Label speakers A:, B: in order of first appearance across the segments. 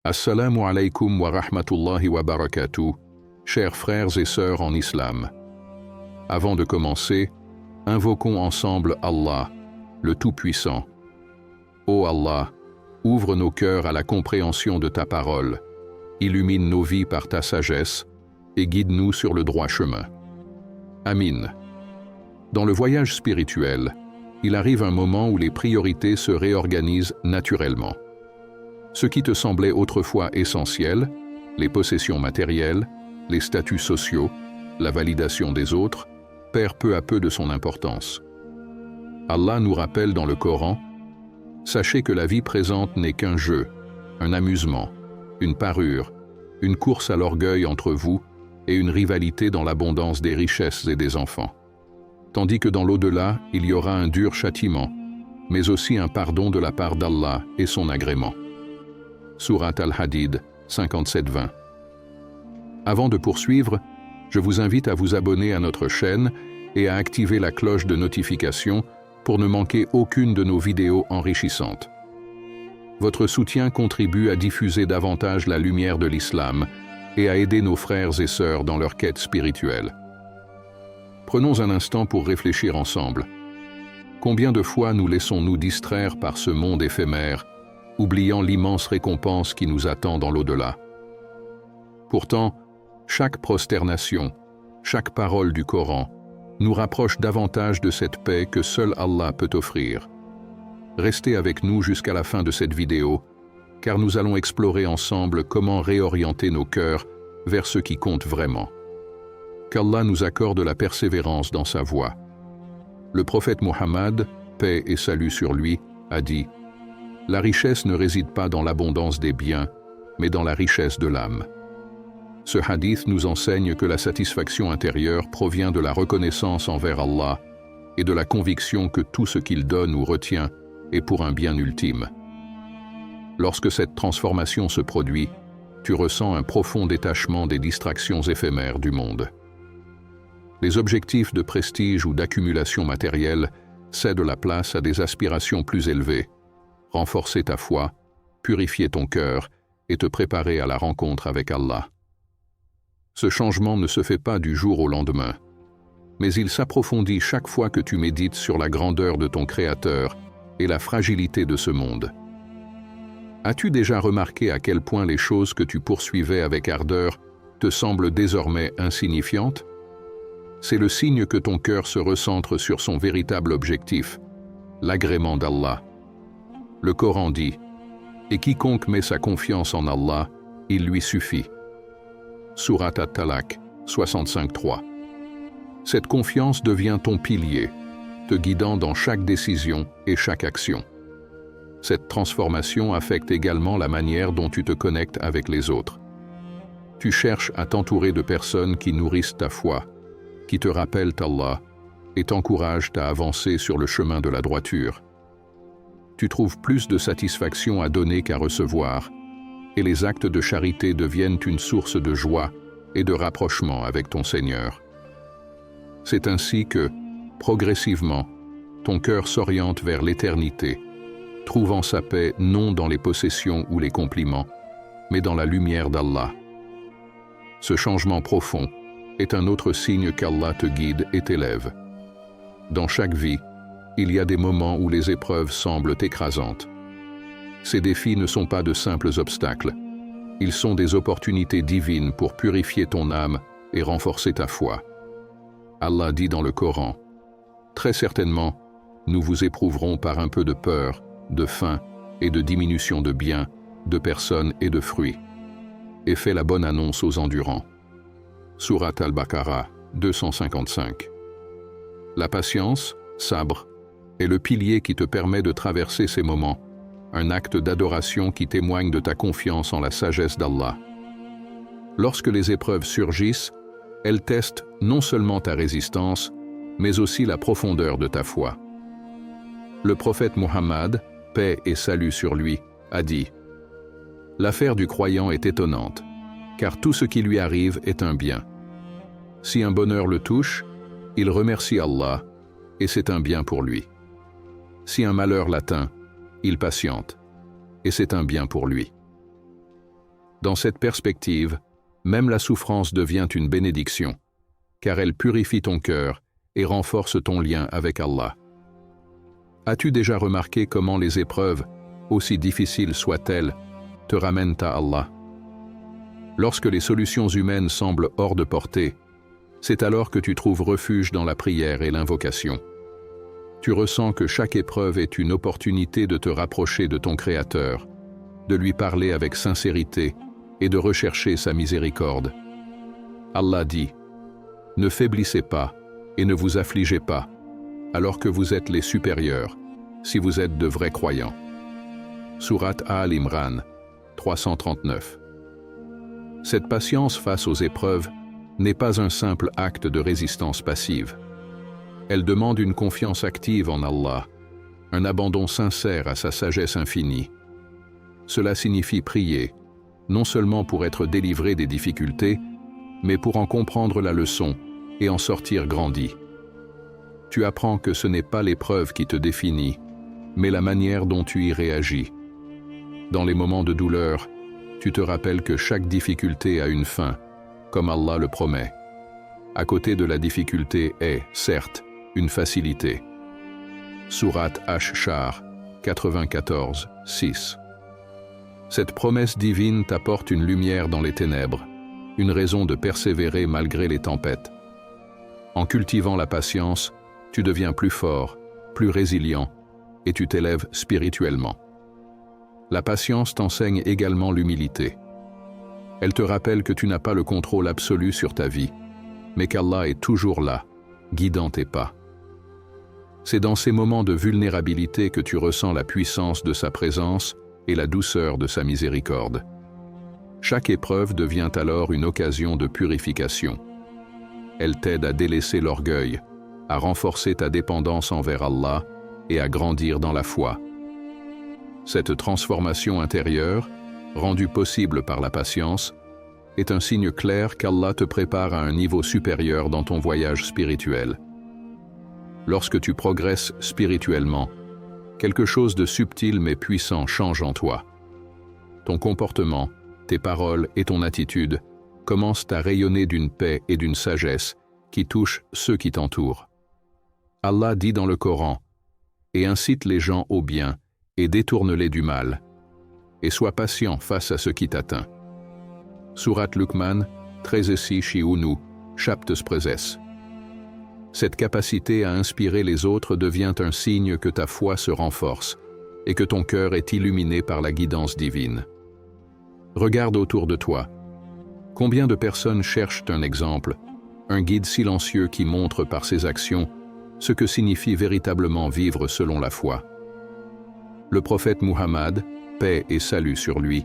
A: Assalamu alaikum wa rahmatullahi wa barakatuh, chers frères et sœurs en islam. Avant de commencer, invoquons ensemble Allah, le Tout-Puissant. Ô Allah, ouvre nos cœurs à la compréhension de ta parole, illumine nos vies par ta sagesse et guide-nous sur le droit chemin. Amin. Dans le voyage spirituel, il arrive un moment où les priorités se réorganisent naturellement. Ce qui te semblait autrefois essentiel, les possessions matérielles, les statuts sociaux, la validation des autres, perd peu à peu de son importance. Allah nous rappelle dans le Coran: « Sachez que la vie présente n'est qu'un jeu, un amusement, une parure, une course à l'orgueil entre vous et une rivalité dans l'abondance des richesses et des enfants. Tandis que dans l'au-delà, il y aura un dur châtiment, mais aussi un pardon de la part d'Allah et son agrément. » Surat Al-Hadid 57-20. Avant de poursuivre, je vous invite à vous abonner à notre chaîne et à activer la cloche de notification pour ne manquer aucune de nos vidéos enrichissantes. Votre soutien contribue à diffuser davantage la lumière de l'islam et à aider nos frères et sœurs dans leur quête spirituelle. Prenons un instant pour réfléchir ensemble. Combien de fois nous laissons-nous distraire par ce monde éphémère, oubliant l'immense récompense qui nous attend dans l'au-delà? Pourtant, chaque prosternation, chaque parole du Coran nous rapproche davantage de cette paix que seul Allah peut offrir. Restez avec nous jusqu'à la fin de cette vidéo, car nous allons explorer ensemble comment réorienter nos cœurs vers ce qui compte vraiment. Qu'Allah nous accorde la persévérance dans sa voie. Le prophète Muhammad, paix et salut sur lui, a dit: « La richesse ne réside pas dans l'abondance des biens, mais dans la richesse de l'âme. » Ce hadith nous enseigne que la satisfaction intérieure provient de la reconnaissance envers Allah et de la conviction que tout ce qu'il donne ou retient est pour un bien ultime. Lorsque cette transformation se produit, tu ressens un profond détachement des distractions éphémères du monde. Les objectifs de prestige ou d'accumulation matérielle cèdent la place à des aspirations plus élevées. Renforcer ta foi, purifier ton cœur et te préparer à la rencontre avec Allah. Ce changement ne se fait pas du jour au lendemain, mais il s'approfondit chaque fois que tu médites sur la grandeur de ton Créateur et la fragilité de ce monde. As-tu déjà remarqué à quel point les choses que tu poursuivais avec ardeur te semblent désormais insignifiantes? C'est le signe que ton cœur se recentre sur son véritable objectif, l'agrément d'Allah. Le Coran dit: « Et quiconque met sa confiance en Allah, il lui suffit. » Surat At-Talaq 65-3. Cette confiance devient ton pilier, te guidant dans chaque décision et chaque action. Cette transformation affecte également la manière dont tu te connectes avec les autres. Tu cherches à t'entourer de personnes qui nourrissent ta foi, qui te rappellent Allah et t'encouragent à avancer sur le chemin de la droiture. Tu trouves plus de satisfaction à donner qu'à recevoir, et les actes de charité deviennent une source de joie et de rapprochement avec ton Seigneur. C'est ainsi que, progressivement, ton cœur s'oriente vers l'éternité, trouvant sa paix non dans les possessions ou les compliments, mais dans la lumière d'Allah. Ce changement profond est un autre signe qu'Allah te guide et t'élève. Dans chaque vie, il y a des moments où les épreuves semblent écrasantes. Ces défis ne sont pas de simples obstacles. Ils sont des opportunités divines pour purifier ton âme et renforcer ta foi. Allah dit dans le Coran: « Très certainement, nous vous éprouverons par un peu de peur, de faim et de diminution de biens, de personnes et de fruits. Et fais la bonne annonce aux endurants. » Surat Al-Baqarah 255. La patience, sabre, est le pilier qui te permet de traverser ces moments, un acte d'adoration qui témoigne de ta confiance en la sagesse d'Allah. Lorsque les épreuves surgissent, elles testent non seulement ta résistance, mais aussi la profondeur de ta foi. Le prophète Muhammad, paix et salut sur lui, a dit: « L'affaire du croyant est étonnante, car tout ce qui lui arrive est un bien. Si un bonheur le touche, il remercie Allah, et c'est un bien pour lui. Si un malheur l'atteint, il patiente, et c'est un bien pour lui. » Dans cette perspective, même la souffrance devient une bénédiction, car elle purifie ton cœur et renforce ton lien avec Allah. As-tu déjà remarqué comment les épreuves, aussi difficiles soient-elles, te ramènent à Allah? Lorsque les solutions humaines semblent hors de portée, c'est alors que tu trouves refuge dans la prière et l'invocation. Tu ressens que chaque épreuve est une opportunité de te rapprocher de ton Créateur, de lui parler avec sincérité et de rechercher sa miséricorde. Allah dit: « Ne faiblissez pas et ne vous affligez pas, alors que vous êtes les supérieurs, si vous êtes de vrais croyants. » Sourate Al-Imran, 339. Cette patience face aux épreuves n'est pas un simple acte de résistance passive. Elle demande une confiance active en Allah, un abandon sincère à sa sagesse infinie. Cela signifie prier, non seulement pour être délivré des difficultés, mais pour en comprendre la leçon et en sortir grandi. Tu apprends que ce n'est pas l'épreuve qui te définit, mais la manière dont tu y réagis. Dans les moments de douleur, tu te rappelles que chaque difficulté a une fin, comme Allah le promet. À côté de la difficulté est, certes, une facilité. Sourate Ash-Shar, 94, 6. Cette promesse divine t'apporte une lumière dans les ténèbres, une raison de persévérer malgré les tempêtes. En cultivant la patience, tu deviens plus fort, plus résilient, et tu t'élèves spirituellement. La patience t'enseigne également l'humilité. Elle te rappelle que tu n'as pas le contrôle absolu sur ta vie, mais qu'Allah est toujours là, guidant tes pas. C'est dans ces moments de vulnérabilité que tu ressens la puissance de sa présence et la douceur de sa miséricorde. Chaque épreuve devient alors une occasion de purification. Elle t'aide à délaisser l'orgueil, à renforcer ta dépendance envers Allah et à grandir dans la foi. Cette transformation intérieure, rendue possible par la patience, est un signe clair qu'Allah te prépare à un niveau supérieur dans ton voyage spirituel. Lorsque tu progresses spirituellement, quelque chose de subtil mais puissant change en toi. Ton comportement, tes paroles et ton attitude commencent à rayonner d'une paix et d'une sagesse qui touchent ceux qui t'entourent. Allah dit dans le Coran: « Et incite les gens au bien et détourne-les du mal, et sois patient face à ce qui t'atteint. » Sourate Luqman, 13-6-1, chapitre 13. Cette capacité à inspirer les autres devient un signe que ta foi se renforce et que ton cœur est illuminé par la guidance divine. Regarde autour de toi. Combien de personnes cherchent un exemple, un guide silencieux qui montre par ses actions ce que signifie véritablement vivre selon la foi. Le prophète Muhammad, paix et salut sur lui,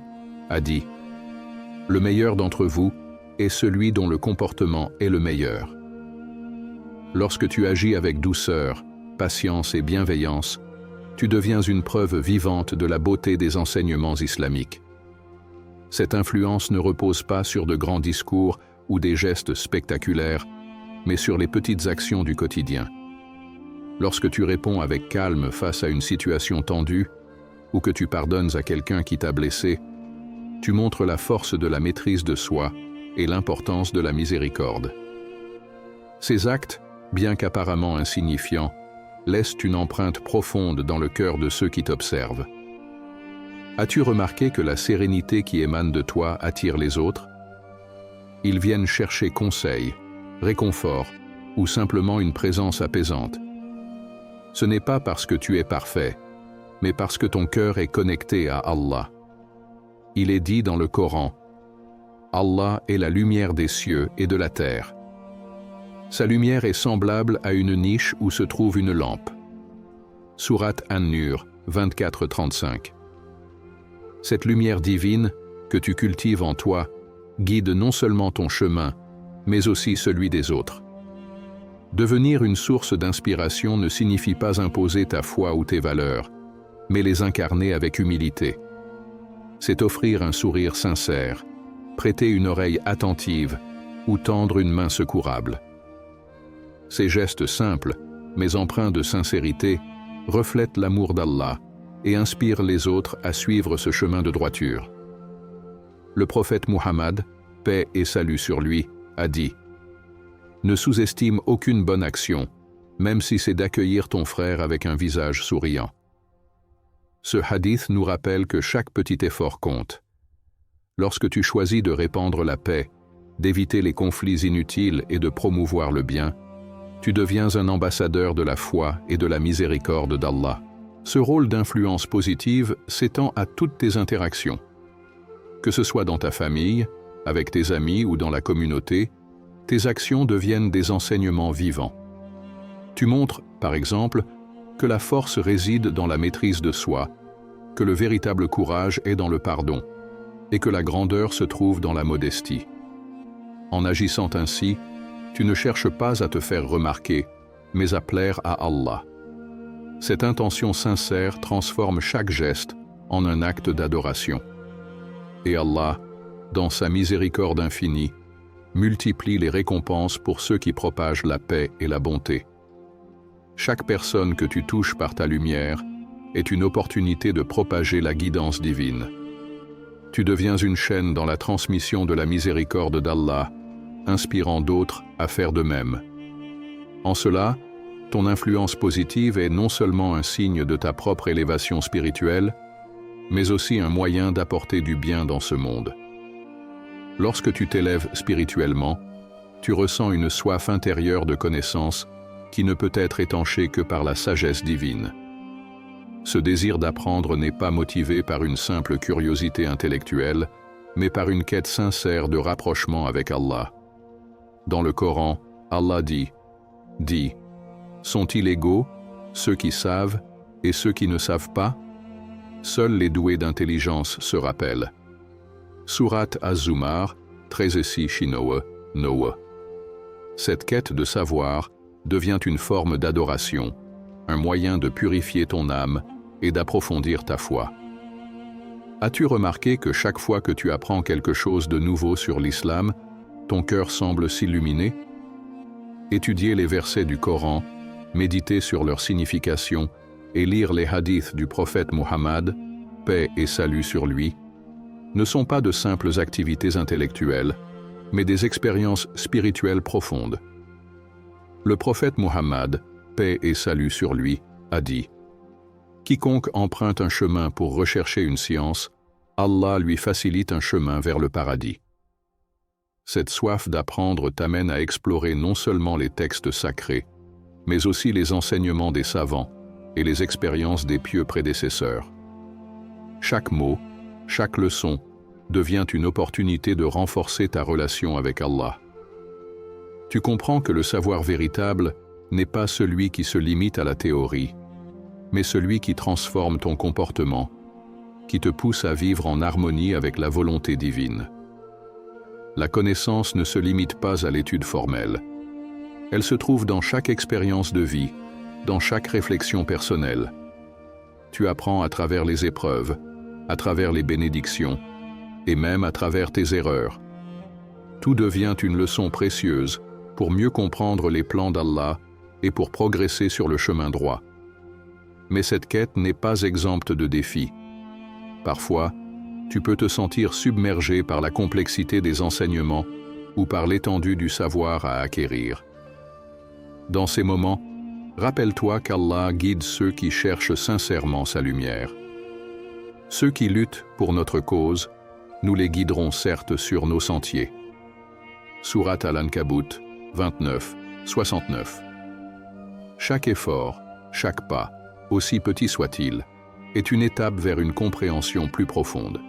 A: a dit: « Le meilleur d'entre vous est celui dont le comportement est le meilleur. » Lorsque tu agis avec douceur, patience et bienveillance, tu deviens une preuve vivante de la beauté des enseignements islamiques. Cette influence ne repose pas sur de grands discours ou des gestes spectaculaires, mais sur les petites actions du quotidien. Lorsque tu réponds avec calme face à une situation tendue, ou que tu pardonnes à quelqu'un qui t'a blessé, tu montres la force de la maîtrise de soi et l'importance de la miséricorde. Ces actes, bien qu'apparemment insignifiants, laissent une empreinte profonde dans le cœur de ceux qui t'observent. As-tu remarqué que la sérénité qui émane de toi attire les autres? Ils viennent chercher conseil, réconfort ou simplement une présence apaisante. Ce n'est pas parce que tu es parfait, mais parce que ton cœur est connecté à Allah. Il est dit dans le Coran: « Allah est la lumière des cieux et de la terre. Sa lumière est semblable à une niche où se trouve une lampe. » Sourate An-Nur, 24-35. Cette lumière divine, que tu cultives en toi, guide non seulement ton chemin, mais aussi celui des autres. Devenir une source d'inspiration ne signifie pas imposer ta foi ou tes valeurs, mais les incarner avec humilité. C'est offrir un sourire sincère, prêter une oreille attentive ou tendre une main secourable. Ces gestes simples, mais empreints de sincérité, reflètent l'amour d'Allah et inspirent les autres à suivre ce chemin de droiture. Le prophète Muhammad, paix et salut sur lui, a dit « Ne sous-estime aucune bonne action, même si c'est d'accueillir ton frère avec un visage souriant. » Ce hadith nous rappelle que chaque petit effort compte. Lorsque tu choisis de répandre la paix, d'éviter les conflits inutiles et de promouvoir le bien, tu deviens un ambassadeur de la foi et de la miséricorde d'Allah. Ce rôle d'influence positive s'étend à toutes tes interactions. Que ce soit dans ta famille, avec tes amis ou dans la communauté, tes actions deviennent des enseignements vivants. Tu montres, par exemple, que la force réside dans la maîtrise de soi, que le véritable courage est dans le pardon, et que la grandeur se trouve dans la modestie. En agissant ainsi, tu ne cherches pas à te faire remarquer, mais à plaire à Allah. Cette intention sincère transforme chaque geste en un acte d'adoration. Et Allah, dans sa miséricorde infinie, multiplie les récompenses pour ceux qui propagent la paix et la bonté. Chaque personne que tu touches par ta lumière est une opportunité de propager la guidance divine. Tu deviens une chaîne dans la transmission de la miséricorde d'Allah, inspirant d'autres à faire de même. En cela, ton influence positive est non seulement un signe de ta propre élévation spirituelle, mais aussi un moyen d'apporter du bien dans ce monde. Lorsque tu t'élèves spirituellement, tu ressens une soif intérieure de connaissance qui ne peut être étanchée que par la sagesse divine. Ce désir d'apprendre n'est pas motivé par une simple curiosité intellectuelle, mais par une quête sincère de rapprochement avec Allah. Dans le Coran, Allah dit « Sont-ils égaux, ceux qui savent et ceux qui ne savent pas? Seuls les doués d'intelligence se rappellent. » Sourate Az-Zumar, 13-6 Noah. Cette quête de savoir devient une forme d'adoration, un moyen de purifier ton âme et d'approfondir ta foi. As-tu remarqué que chaque fois que tu apprends quelque chose de nouveau sur l'islam, ton cœur semble s'illuminer? Étudier les versets du Coran, méditer sur leur signification et lire les hadiths du prophète Muhammad, paix et salut sur lui, ne sont pas de simples activités intellectuelles, mais des expériences spirituelles profondes. Le prophète Muhammad, paix et salut sur lui, a dit « Quiconque emprunte un chemin pour rechercher une science, Allah lui facilite un chemin vers le paradis. » Cette soif d'apprendre t'amène à explorer non seulement les textes sacrés, mais aussi les enseignements des savants et les expériences des pieux prédécesseurs. Chaque mot, chaque leçon devient une opportunité de renforcer ta relation avec Allah. Tu comprends que le savoir véritable n'est pas celui qui se limite à la théorie, mais celui qui transforme ton comportement, qui te pousse à vivre en harmonie avec la volonté divine. La connaissance ne se limite pas à l'étude formelle. Elle se trouve dans chaque expérience de vie, dans chaque réflexion personnelle. Tu apprends à travers les épreuves, à travers les bénédictions, et même à travers tes erreurs. Tout devient une leçon précieuse pour mieux comprendre les plans d'Allah et pour progresser sur le chemin droit. Mais cette quête n'est pas exempte de défis. Parfois, tu peux te sentir submergé par la complexité des enseignements ou par l'étendue du savoir à acquérir. Dans ces moments, rappelle-toi qu'Allah guide ceux qui cherchent sincèrement sa lumière. Ceux qui luttent pour notre cause, nous les guiderons certes sur nos sentiers. Sourate Al-Ankabut 29-69. Chaque effort, chaque pas, aussi petit soit-il, est une étape vers une compréhension plus profonde.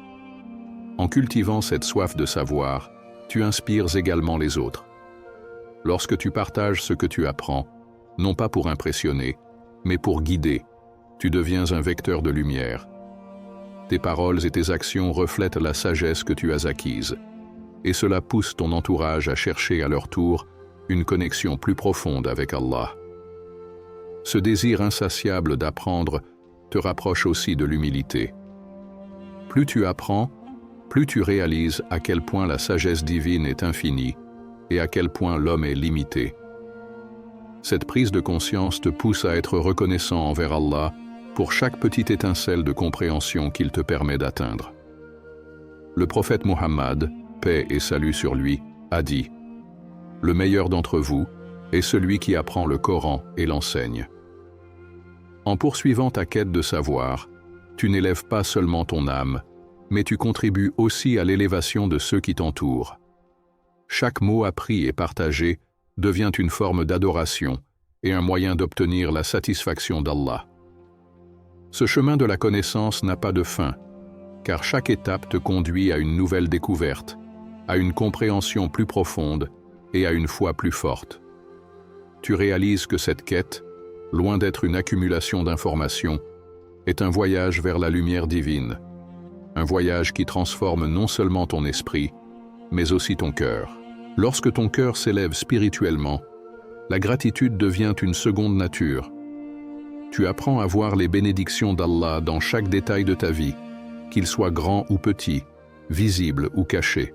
A: En cultivant cette soif de savoir, tu inspires également les autres. Lorsque tu partages ce que tu apprends, non pas pour impressionner, mais pour guider, tu deviens un vecteur de lumière. Tes paroles et tes actions reflètent la sagesse que tu as acquise, et cela pousse ton entourage à chercher à leur tour une connexion plus profonde avec Allah. Ce désir insatiable d'apprendre te rapproche aussi de l'humilité. Plus tu apprends, plus tu réalises à quel point la sagesse divine est infinie et à quel point l'homme est limité. Cette prise de conscience te pousse à être reconnaissant envers Allah pour chaque petite étincelle de compréhension qu'il te permet d'atteindre. Le prophète Mohammed, paix et salut sur lui, a dit « Le meilleur d'entre vous est celui qui apprend le Coran et l'enseigne. » En poursuivant ta quête de savoir, tu n'élèves pas seulement ton âme, mais tu contribues aussi à l'élévation de ceux qui t'entourent. Chaque mot appris et partagé devient une forme d'adoration et un moyen d'obtenir la satisfaction d'Allah. Ce chemin de la connaissance n'a pas de fin, car chaque étape te conduit à une nouvelle découverte, à une compréhension plus profonde et à une foi plus forte. Tu réalises que cette quête, loin d'être une accumulation d'informations, est un voyage vers la lumière divine, un voyage qui transforme non seulement ton esprit, mais aussi ton cœur. Lorsque ton cœur s'élève spirituellement, la gratitude devient une seconde nature. Tu apprends à voir les bénédictions d'Allah dans chaque détail de ta vie, qu'il soit grand ou petit, visible ou caché.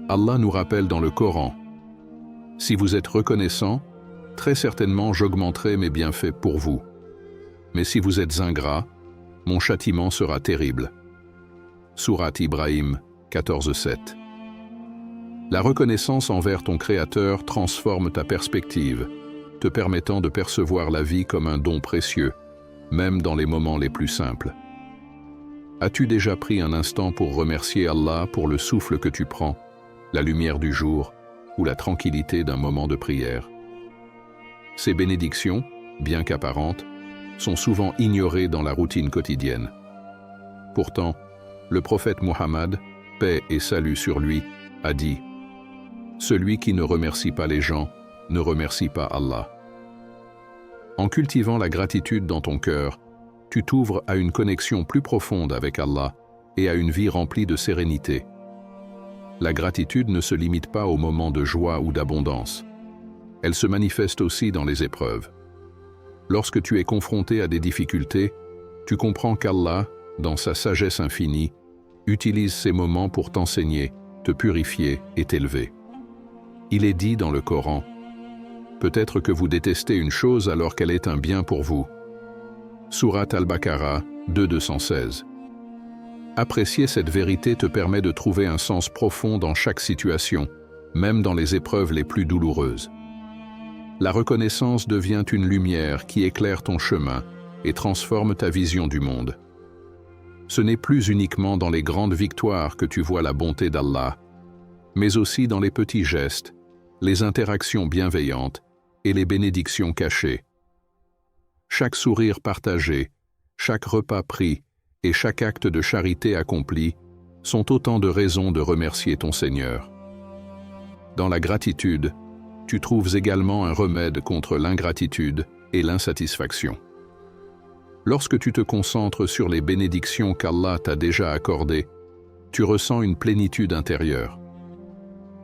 A: Allah nous rappelle dans le Coran « Si vous êtes reconnaissant, très certainement j'augmenterai mes bienfaits pour vous. Mais si vous êtes ingrat, mon châtiment sera terrible. » Sourate Ibrahim 14:7. La reconnaissance envers ton Créateur transforme ta perspective, te permettant de percevoir la vie comme un don précieux, même dans les moments les plus simples. As-tu déjà pris un instant pour remercier Allah pour le souffle que tu prends, la lumière du jour ou la tranquillité d'un moment de prière? Ces bénédictions, bien qu'apparentes, sont souvent ignorées dans la routine quotidienne. Pourtant, le prophète Mohammed, paix et salut sur lui, a dit « Celui qui ne remercie pas les gens ne remercie pas Allah. » En cultivant la gratitude dans ton cœur, tu t'ouvres à une connexion plus profonde avec Allah et à une vie remplie de sérénité. La gratitude ne se limite pas aux moments de joie ou d'abondance. Elle se manifeste aussi dans les épreuves. Lorsque tu es confronté à des difficultés, tu comprends qu'Allah, dans sa sagesse infinie, utilise ces moments pour t'enseigner, te purifier et t'élever. Il est dit dans le Coran « Peut-être que vous détestez une chose alors qu'elle est un bien pour vous. » Sourate Al-Baqarah 2:216. Apprécier cette vérité te permet de trouver un sens profond dans chaque situation, même dans les épreuves les plus douloureuses. La reconnaissance devient une lumière qui éclaire ton chemin et transforme ta vision du monde. Ce n'est plus uniquement dans les grandes victoires que tu vois la bonté d'Allah, mais aussi dans les petits gestes, les interactions bienveillantes et les bénédictions cachées. Chaque sourire partagé, chaque repas pris et chaque acte de charité accompli sont autant de raisons de remercier ton Seigneur. Dans la gratitude, tu trouves également un remède contre l'ingratitude et l'insatisfaction. Lorsque tu te concentres sur les bénédictions qu'Allah t'a déjà accordées, tu ressens une plénitude intérieure.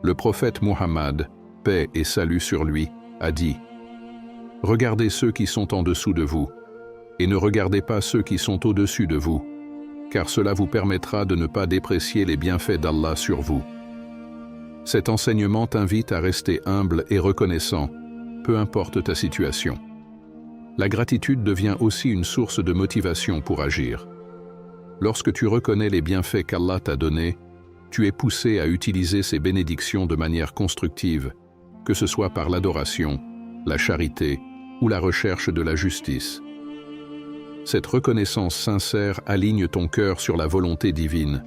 A: Le prophète Mohammed, paix et salut sur lui, a dit « Regardez ceux qui sont en dessous de vous, et ne regardez pas ceux qui sont au-dessus de vous, car cela vous permettra de ne pas déprécier les bienfaits d'Allah sur vous. » Cet enseignement t'invite à rester humble et reconnaissant, peu importe ta situation. La gratitude devient aussi une source de motivation pour agir. Lorsque tu reconnais les bienfaits qu'Allah t'a donnés, tu es poussé à utiliser ces bénédictions de manière constructive, que ce soit par l'adoration, la charité ou la recherche de la justice. Cette reconnaissance sincère aligne ton cœur sur la volonté divine,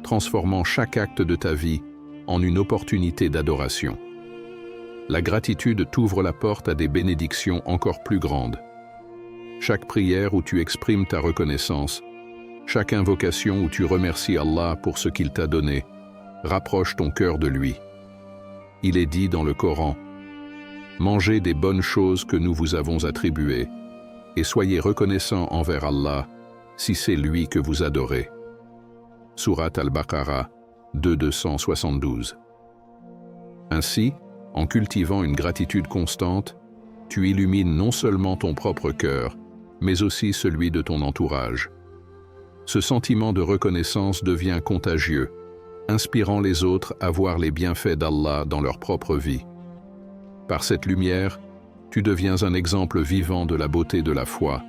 A: transformant chaque acte de ta vie en une opportunité d'adoration. La gratitude t'ouvre la porte à des bénédictions encore plus grandes. Chaque prière où tu exprimes ta reconnaissance, chaque invocation où tu remercies Allah pour ce qu'il t'a donné, rapproche ton cœur de lui. Il est dit dans le Coran « Mangez des bonnes choses que nous vous avons attribuées, et soyez reconnaissants envers Allah si c'est lui que vous adorez. » Sourate Al-Baqarah 2:272. Ainsi, en cultivant une gratitude constante, tu illumines non seulement ton propre cœur, mais aussi celui de ton entourage. Ce sentiment de reconnaissance devient contagieux, inspirant les autres à voir les bienfaits d'Allah dans leur propre vie. Par cette lumière, tu deviens un exemple vivant de la beauté de la foi,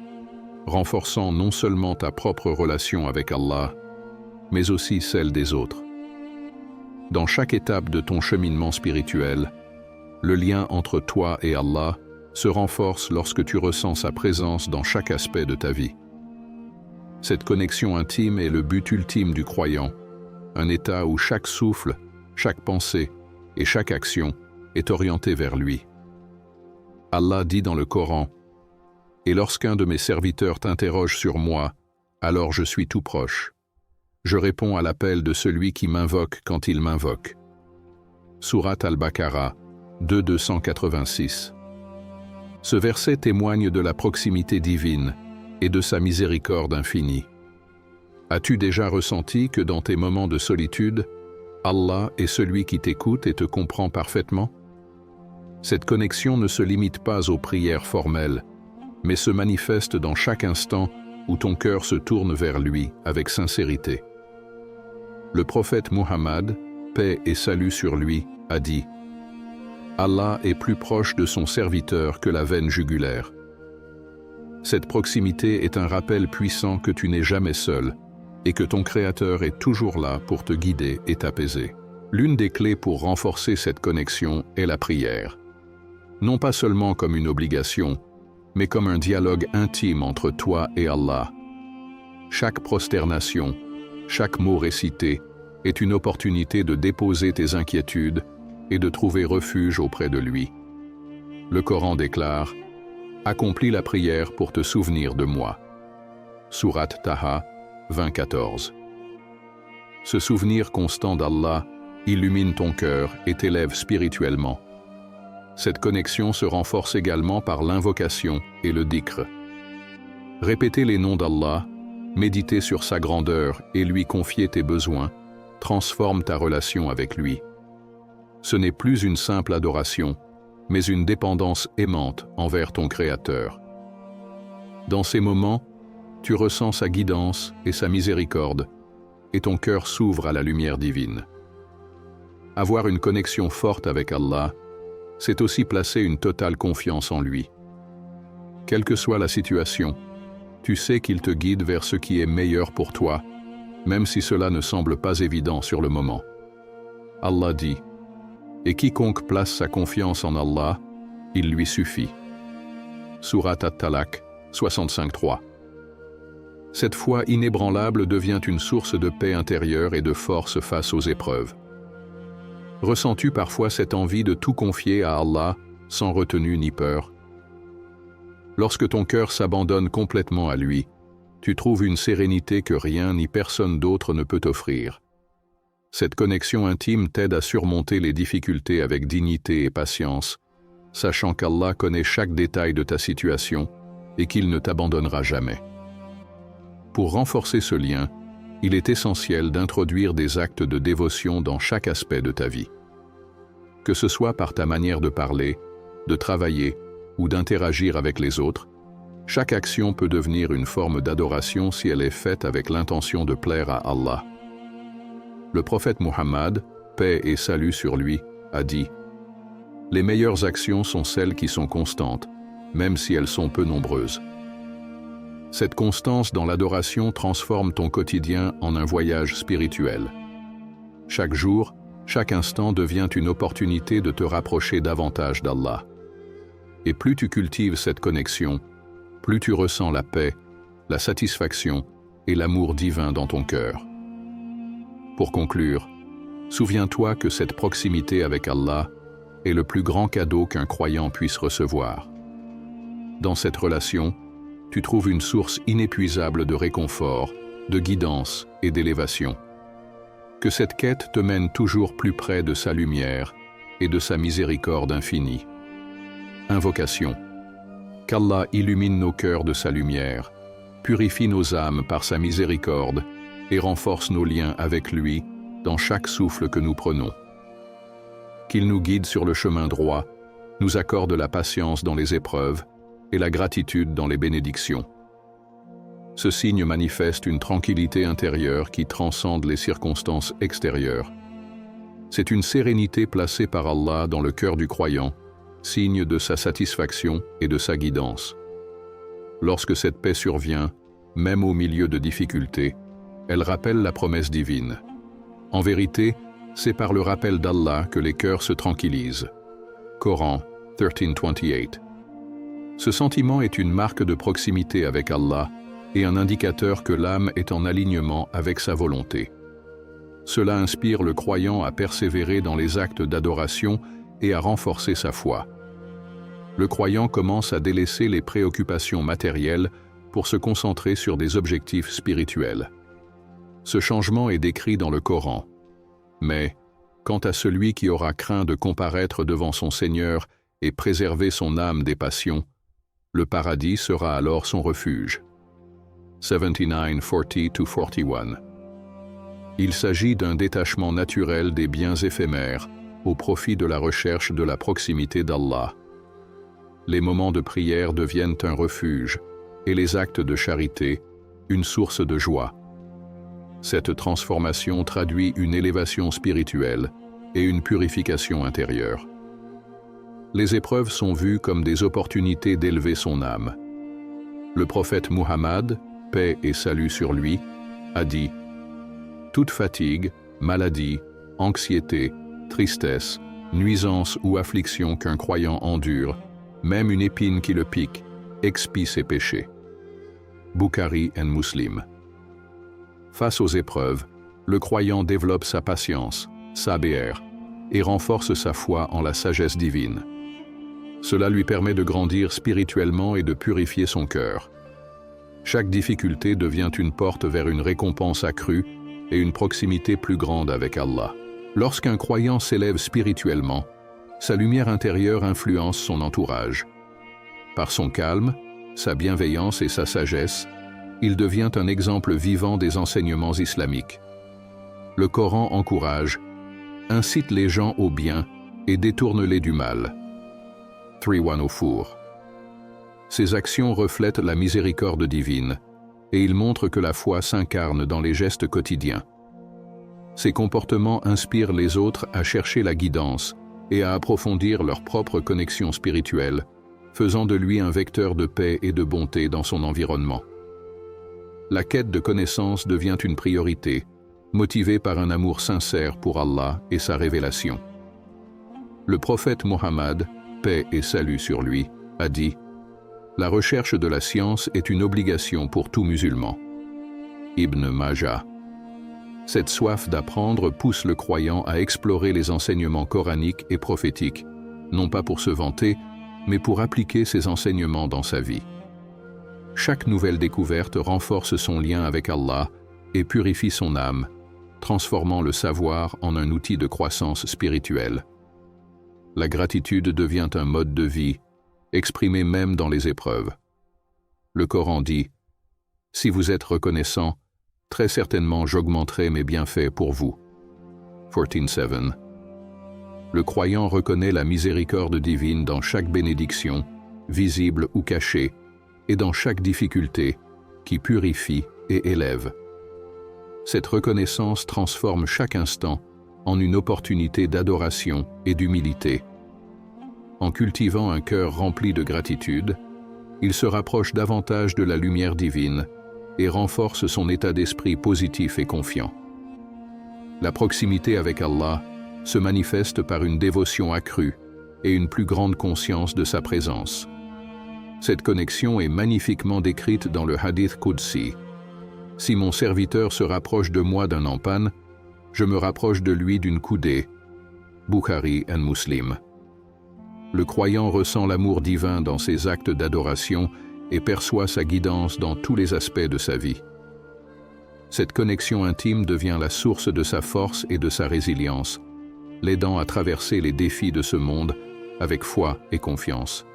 A: renforçant non seulement ta propre relation avec Allah, mais aussi celle des autres. Dans chaque étape de ton cheminement spirituel, le lien entre toi et Allah se renforce lorsque tu ressens sa présence dans chaque aspect de ta vie. Cette connexion intime est le but ultime du croyant, un état où chaque souffle, chaque pensée et chaque action est orientée vers lui. Allah dit dans le Coran: « Et lorsqu'un de mes serviteurs t'interroge sur moi, alors je suis tout proche. Je réponds à l'appel de celui qui m'invoque quand il m'invoque. » Sourate Al-Baqarah 286. Ce verset témoigne de la proximité divine et de sa miséricorde infinie. As-tu déjà ressenti que dans tes moments de solitude, Allah est celui qui t'écoute et te comprend parfaitement? Cette connexion ne se limite pas aux prières formelles, mais se manifeste dans chaque instant où ton cœur se tourne vers lui avec sincérité. Le prophète Muhammad, paix et salut sur lui, a dit: « Allah est plus proche de son serviteur que la veine jugulaire. » Cette proximité est un rappel puissant que tu n'es jamais seul et que ton Créateur est toujours là pour te guider et t'apaiser. L'une des clés pour renforcer cette connexion est la prière. Non pas seulement comme une obligation, mais comme un dialogue intime entre toi et Allah. Chaque prosternation, chaque mot récité est une opportunité de déposer tes inquiétudes et de trouver refuge auprès de lui. Le Coran déclare: « Accomplis la prière pour te souvenir de moi. » Sourate Taha 20-14. Ce souvenir constant d'Allah illumine ton cœur et t'élève spirituellement. Cette connexion se renforce également par l'invocation et le dhikr. Répéter les noms d'Allah, méditer sur sa grandeur et lui confier tes besoins transforme ta relation avec lui. Ce n'est plus une simple adoration, mais une dépendance aimante envers ton Créateur. Dans ces moments, tu ressens sa guidance et sa miséricorde, et ton cœur s'ouvre à la lumière divine. Avoir une connexion forte avec Allah, c'est aussi placer une totale confiance en lui. Quelle que soit la situation, tu sais qu'il te guide vers ce qui est meilleur pour toi, même si cela ne semble pas évident sur le moment. Allah dit: « Et quiconque place sa confiance en Allah, il lui suffit. » Sourate At-Talaq 65-3. Cette foi inébranlable devient une source de paix intérieure et de force face aux épreuves. Ressens-tu parfois cette envie de tout confier à Allah sans retenue ni peur? Lorsque ton cœur s'abandonne complètement à lui, tu trouves une sérénité que rien ni personne d'autre ne peut t'offrir. Cette connexion intime t'aide à surmonter les difficultés avec dignité et patience, sachant qu'Allah connaît chaque détail de ta situation et qu'il ne t'abandonnera jamais. Pour renforcer ce lien, il est essentiel d'introduire des actes de dévotion dans chaque aspect de ta vie. Que ce soit par ta manière de parler, de travailler ou d'interagir avec les autres, chaque action peut devenir une forme d'adoration si elle est faite avec l'intention de plaire à Allah. Le prophète Muhammad, paix et salut sur lui, a dit: « Les meilleures actions sont celles qui sont constantes, même si elles sont peu nombreuses. » Cette constance dans l'adoration transforme ton quotidien en un voyage spirituel. Chaque jour, chaque instant devient une opportunité de te rapprocher davantage d'Allah. Et plus tu cultives cette connexion, plus tu ressens la paix, la satisfaction et l'amour divin dans ton cœur. Pour conclure, souviens-toi que cette proximité avec Allah est le plus grand cadeau qu'un croyant puisse recevoir. Dans cette relation, tu trouves une source inépuisable de réconfort, de guidance et d'élévation. Que cette quête te mène toujours plus près de sa lumière et de sa miséricorde infinie. Invocation. Qu'Allah illumine nos cœurs de sa lumière, purifie nos âmes par sa miséricorde et renforce nos liens avec lui dans chaque souffle que nous prenons. Qu'il nous guide sur le chemin droit, nous accorde la patience dans les épreuves et la gratitude dans les bénédictions. Ce signe manifeste une tranquillité intérieure qui transcende les circonstances extérieures. C'est une sérénité placée par Allah dans le cœur du croyant, signe de sa satisfaction et de sa guidance. Lorsque cette paix survient, même au milieu de difficultés, Elle rappelle la promesse divine. En vérité, c'est par le rappel d'Allah que les cœurs se tranquillisent. Coran 13:28. Ce sentiment est une marque de proximité avec Allah et un indicateur que l'âme est en alignement avec sa volonté. Cela inspire le croyant à persévérer dans les actes d'adoration et à renforcer sa foi. Le croyant commence à délaisser les préoccupations matérielles pour se concentrer sur des objectifs spirituels. Ce changement est décrit dans le Coran. Mais, quant à celui qui aura craint de comparaître devant son Seigneur et préserver son âme des passions, le paradis sera alors son refuge. 79:40-41. Il s'agit d'un détachement naturel des biens éphémères au profit de la recherche de la proximité d'Allah. Les moments de prière deviennent un refuge et les actes de charité une source de joie. Cette transformation traduit une élévation spirituelle et une purification intérieure. Les épreuves sont vues comme des opportunités d'élever son âme. Le prophète Muhammad, paix et salut sur lui, a dit « Toute fatigue, maladie, anxiété, tristesse, nuisance ou affliction qu'un croyant endure, même une épine qui le pique, expie ses péchés. » Bukhari et Muslim. Face aux épreuves, le croyant développe sa patience, sabr, et renforce sa foi en la sagesse divine. Cela lui permet de grandir spirituellement et de purifier son cœur. Chaque difficulté devient une porte vers une récompense accrue et une proximité plus grande avec Allah. Lorsqu'un croyant s'élève spirituellement, sa lumière intérieure influence son entourage. Par son calme, sa bienveillance et sa sagesse, il devient un exemple vivant des enseignements islamiques. Le Coran encourage, incite les gens au bien et détourne-les du mal. 3104. Ces actions reflètent la miséricorde divine et ils montrent que la foi s'incarne dans les gestes quotidiens. Ces comportements inspirent les autres à chercher la guidance et à approfondir leur propre connexion spirituelle, faisant de lui un vecteur de paix et de bonté dans son environnement. La quête de connaissance devient une priorité, motivée par un amour sincère pour Allah et sa révélation. Le prophète Mohammed, paix et salut sur lui, a dit « La recherche de la science est une obligation pour tout musulman. » Ibn Majah. Cette soif d'apprendre pousse le croyant à explorer les enseignements coraniques et prophétiques, non pas pour se vanter, mais pour appliquer ces enseignements dans sa vie. Chaque nouvelle découverte renforce son lien avec Allah et purifie son âme, transformant le savoir en un outil de croissance spirituelle. La gratitude devient un mode de vie, exprimé même dans les épreuves. Le Coran dit « Si vous êtes reconnaissant, très certainement j'augmenterai mes bienfaits pour vous. » 14:7. Le croyant reconnaît la miséricorde divine dans chaque bénédiction, visible ou cachée, et dans chaque difficulté, qui purifie et élève. Cette reconnaissance transforme chaque instant en une opportunité d'adoration et d'humilité. En cultivant un cœur rempli de gratitude, il se rapproche davantage de la lumière divine et renforce son état d'esprit positif et confiant. La proximité avec Allah se manifeste par une dévotion accrue et une plus grande conscience de sa présence. Cette connexion est magnifiquement décrite dans le Hadith Qudsi. « Si mon serviteur se rapproche de moi d'un empan, je me rapproche de lui d'une coudée. » Bukhari et Muslim. Le croyant ressent l'amour divin dans ses actes d'adoration et perçoit sa guidance dans tous les aspects de sa vie. Cette connexion intime devient la source de sa force et de sa résilience, l'aidant à traverser les défis de ce monde avec foi et confiance.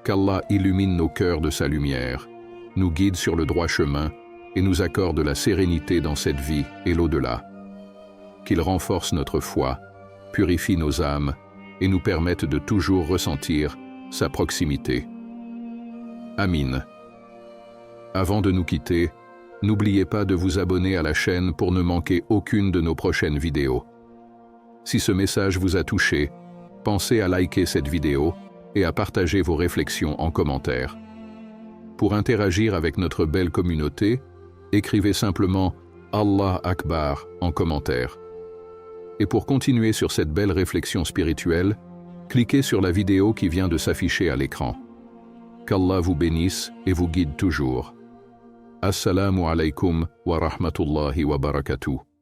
A: Qu'Allah illumine nos cœurs de sa lumière, nous guide sur le droit chemin et nous accorde la sérénité dans cette vie et l'au-delà. Qu'il renforce notre foi, purifie nos âmes et nous permette de toujours ressentir sa proximité. Amin. Avant de nous quitter, n'oubliez pas de vous abonner à la chaîne pour ne manquer aucune de nos prochaines vidéos. Si ce message vous a touché, pensez à liker cette vidéo et à partager vos réflexions en commentaire. Pour interagir avec notre belle communauté, écrivez simplement « Allah Akbar » en commentaire. Et pour continuer sur cette belle réflexion spirituelle, cliquez sur la vidéo qui vient de s'afficher à l'écran. Qu'Allah vous bénisse et vous guide toujours. Assalamu alaikum wa rahmatullahi wa barakatuh.